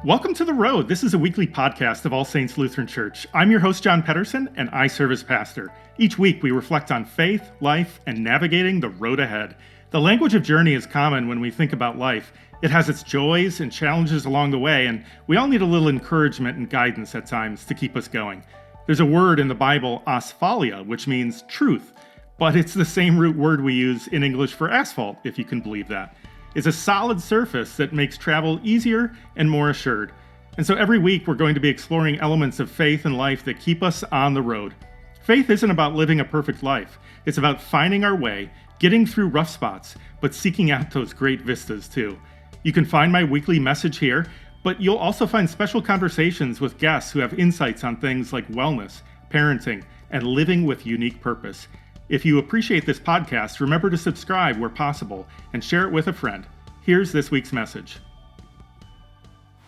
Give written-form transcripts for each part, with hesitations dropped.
Welcome to The Road. This is a weekly podcast of All Saints Lutheran Church. I'm your host, John Pedersen, and I serve as pastor. Each week, we reflect on faith, life, and navigating the road ahead. The language of journey is common when we think about life. It has its joys and challenges along the way, and we all need a little encouragement and guidance at times to keep us going. There's a word in the Bible, asphalia, which means truth, but it's the same root word we use in English for asphalt, if you can believe that. It's a solid surface that makes travel easier and more assured. And so every week we're going to be exploring elements of faith and life that keep us on the road. Faith isn't about living a perfect life. It's about finding our way, getting through rough spots, but seeking out those great vistas too. You can find my weekly message here, but you'll also find special conversations with guests who have insights on things like wellness, parenting, and living with unique purpose. If you appreciate this podcast, remember to subscribe where possible and share it with a friend. Here's this week's message.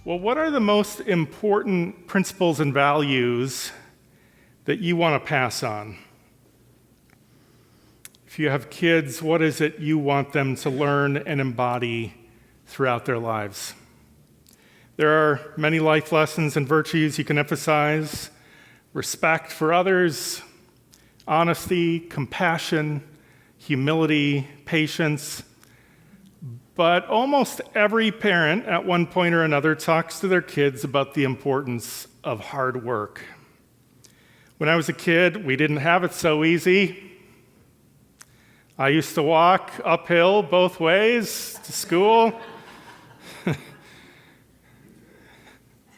Well, what are the most important principles and values that you want to pass on? If you have kids, what is it you want them to learn and embody throughout their lives? There are many life lessons and virtues you can emphasize: respect for others, honesty, compassion, humility, patience. But almost every parent at one point or another talks to their kids about the importance of hard work. When I was a kid, we didn't have it so easy. I used to walk uphill both ways to school.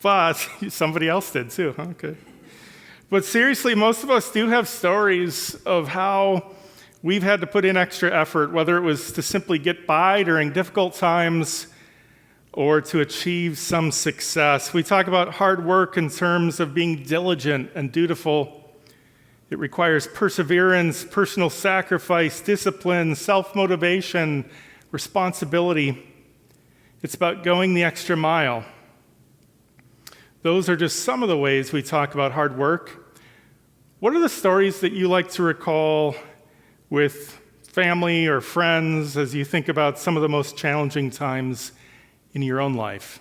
But somebody else did too, huh? Okay. But seriously, most of us do have stories of how we've had to put in extra effort, whether it was to simply get by during difficult times or to achieve some success. We talk about hard work in terms of being diligent and dutiful. It requires perseverance, personal sacrifice, discipline, self-motivation, responsibility. It's about going the extra mile. Those are just some of the ways we talk about hard work. What are the stories that you like to recall with family or friends as you think about some of the most challenging times in your own life?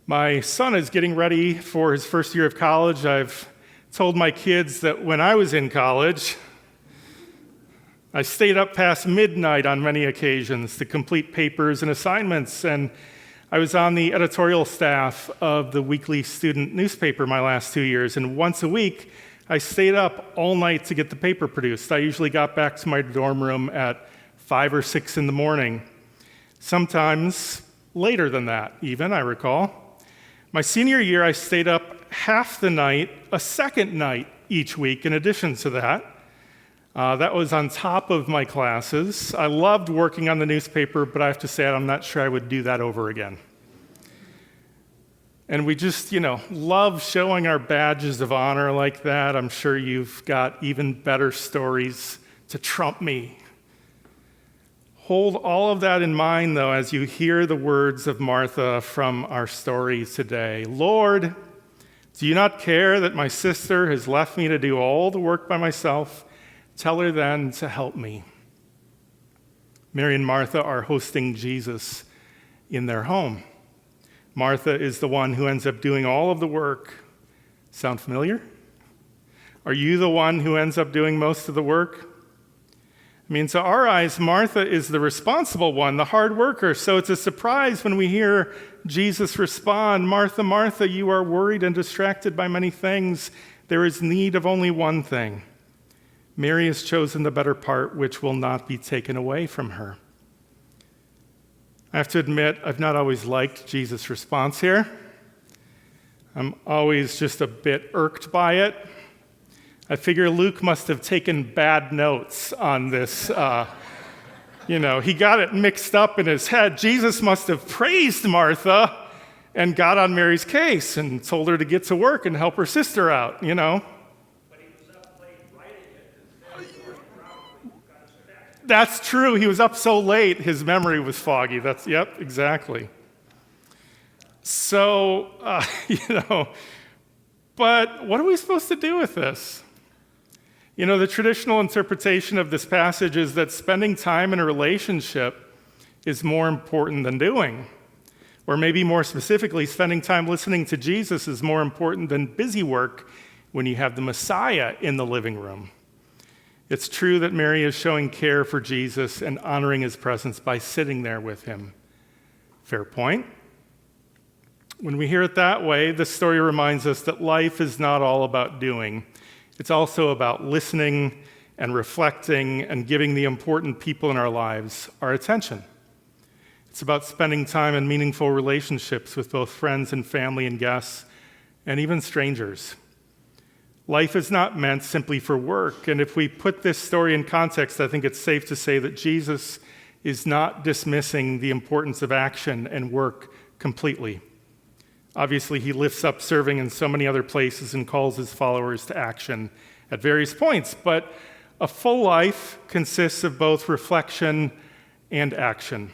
My son is getting ready for his first year of college. I've told my kids that when I was in college, I stayed up past midnight on many occasions to complete papers and assignments, and I was on the editorial staff of the weekly student newspaper my last 2 years, and once a week, I stayed up all night to get the paper produced. I usually got back to my dorm room at 5 or 6 in the morning, sometimes later than that even, I recall. My senior year, I stayed up half the night, a second night each week in addition to that. That was on top of my classes. I loved working on the newspaper, but I have to say I'm not sure I would do that over again. And we just, love showing our badges of honor like that. I'm sure you've got even better stories to trump me. Hold all of that in mind, though, as you hear the words of Martha from our story today. Lord, do you not care that my sister has left me to do all the work by myself? Tell her then to help me. Mary and Martha are hosting Jesus in their home. Martha is the one who ends up doing all of the work. Sound familiar? Are you the one who ends up doing most of the work? To our eyes, Martha is the responsible one, the hard worker. So it's a surprise when we hear Jesus respond, Martha, Martha, you are worried and distracted by many things. There is need of only one thing. Mary has chosen the better part, which will not be taken away from her. I have to admit, I've not always liked Jesus' response here. I'm always just a bit irked by it. I figure Luke must have taken bad notes on this. He got it mixed up in his head. Jesus must have praised Martha and got on Mary's case and told her to get to work and help her sister out, That's true. He was up so late, his memory was foggy. Yep, exactly. So, but what are we supposed to do with this? The traditional interpretation of this passage is that spending time in a relationship is more important than doing. Or maybe more specifically, spending time listening to Jesus is more important than busy work when you have the Messiah in the living room. It's true that Mary is showing care for Jesus and honoring his presence by sitting there with him. Fair point. When we hear it that way, this story reminds us that life is not all about doing. It's also about listening and reflecting and giving the important people in our lives our attention. It's about spending time in meaningful relationships with both friends and family and guests, and even strangers. Life is not meant simply for work, and if we put this story in context, I think it's safe to say that Jesus is not dismissing the importance of action and work completely. Obviously, he lifts up serving in so many other places and calls his followers to action at various points, but a full life consists of both reflection and action.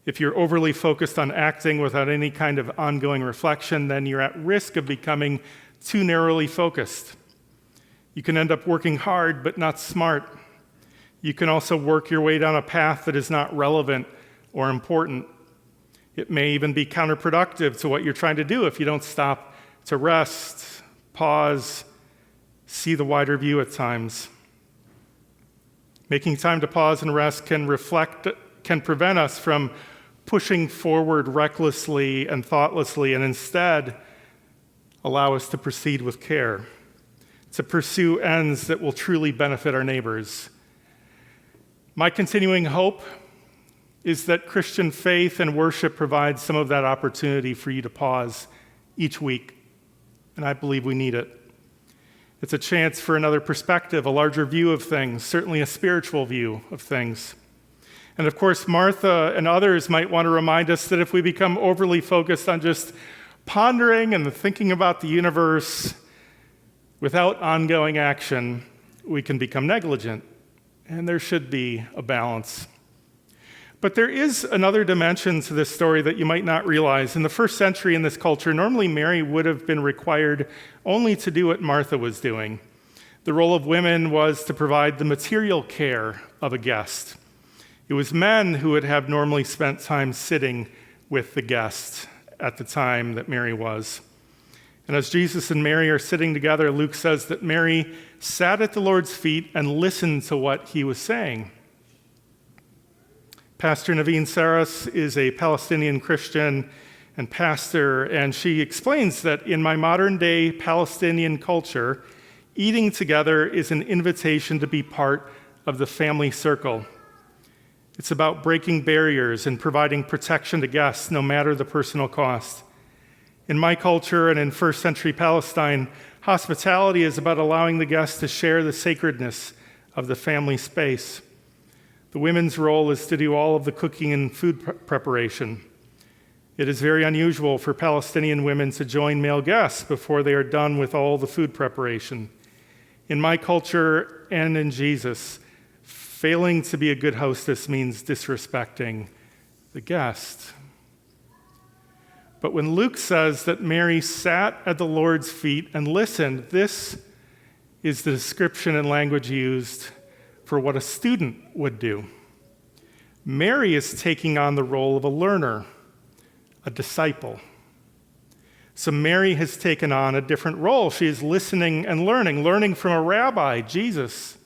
If you're overly focused on acting without any kind of ongoing reflection, then you're at risk of becoming too narrowly focused. You can end up working hard but not smart. You can also work your way down a path that is not relevant or important. It may even be counterproductive to what you're trying to do if you don't stop to rest, pause, see the wider view at times. Making time to pause and rest can prevent us from pushing forward recklessly and thoughtlessly, and instead allow us to proceed with care, to pursue ends that will truly benefit our neighbors. My continuing hope is that Christian faith and worship provides some of that opportunity for you to pause each week, and I believe we need it. It's a chance for another perspective, a larger view of things, certainly a spiritual view of things. And of course, Martha and others might want to remind us that if we become overly focused on just pondering and thinking about the universe without ongoing action, we can become negligent, and there should be a balance. But there is another dimension to this story that you might not realize. In the first century in this culture, normally Mary would have been required only to do what Martha was doing. The role of women was to provide the material care of a guest. It was men who would have normally spent time sitting with the guest at the time that Mary was. And as Jesus and Mary are sitting together, Luke says that Mary sat at the Lord's feet and listened to what he was saying. Pastor Naveen Saras is a Palestinian Christian and pastor, and she explains that in my modern day Palestinian culture, eating together is an invitation to be part of the family circle. It's about breaking barriers and providing protection to guests, no matter the personal cost. In my culture and in first century Palestine, hospitality is about allowing the guests to share the sacredness of the family space. The women's role is to do all of the cooking and food preparation. It is very unusual for Palestinian women to join male guests before they are done with all the food preparation. In my culture and in Jesus, failing to be a good hostess means disrespecting the guest. But when Luke says that Mary sat at the Lord's feet and listened, this is the description and language used for what a student would do. Mary is taking on the role of a learner, a disciple. So Mary has taken on a different role. She is listening and learning from a rabbi, Jesus.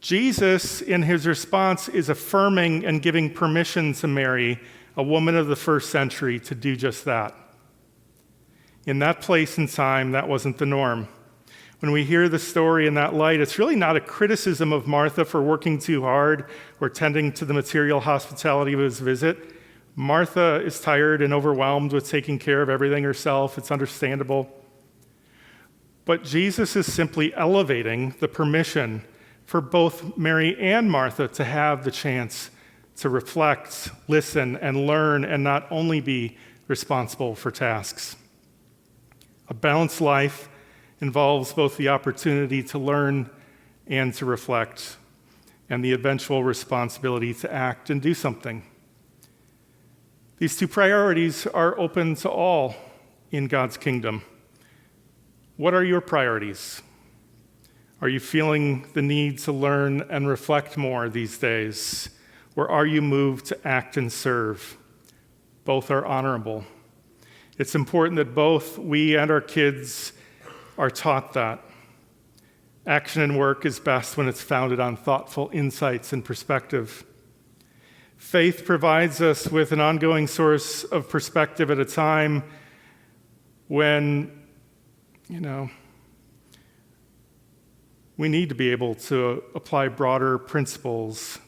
Jesus, in his response, is affirming and giving permission to Mary, a woman of the first century, to do just that. In that place and time, that wasn't the norm. When we hear the story in that light, it's really not a criticism of Martha for working too hard or tending to the material hospitality of his visit. Martha is tired and overwhelmed with taking care of everything herself. It's understandable. But Jesus is simply elevating the permission for both Mary and Martha to have the chance to reflect, listen, and learn, and not only be responsible for tasks. A balanced life involves both the opportunity to learn and to reflect, and the eventual responsibility to act and do something. These two priorities are open to all in God's kingdom. What are your priorities? Are you feeling the need to learn and reflect more these days? Or are you moved to act and serve? Both are honorable. It's important that both we and our kids are taught that. Action and work is best when it's founded on thoughtful insights and perspective. Faith provides us with an ongoing source of perspective at a time when, we need to be able to apply broader principles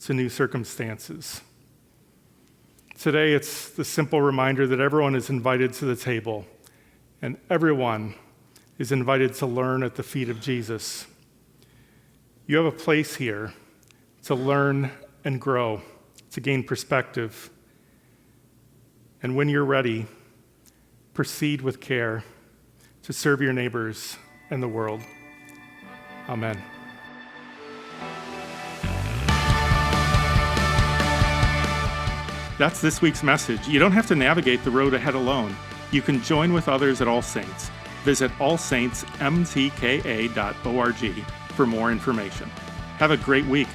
to new circumstances. Today, it's the simple reminder that everyone is invited to the table, and everyone is invited to learn at the feet of Jesus. You have a place here to learn and grow, to gain perspective. And when you're ready, proceed with care to serve your neighbors and the world. Amen. That's this week's message. You don't have to navigate the road ahead alone. You can join with others at All Saints. Visit allsaintsmtka.org for more information. Have a great week.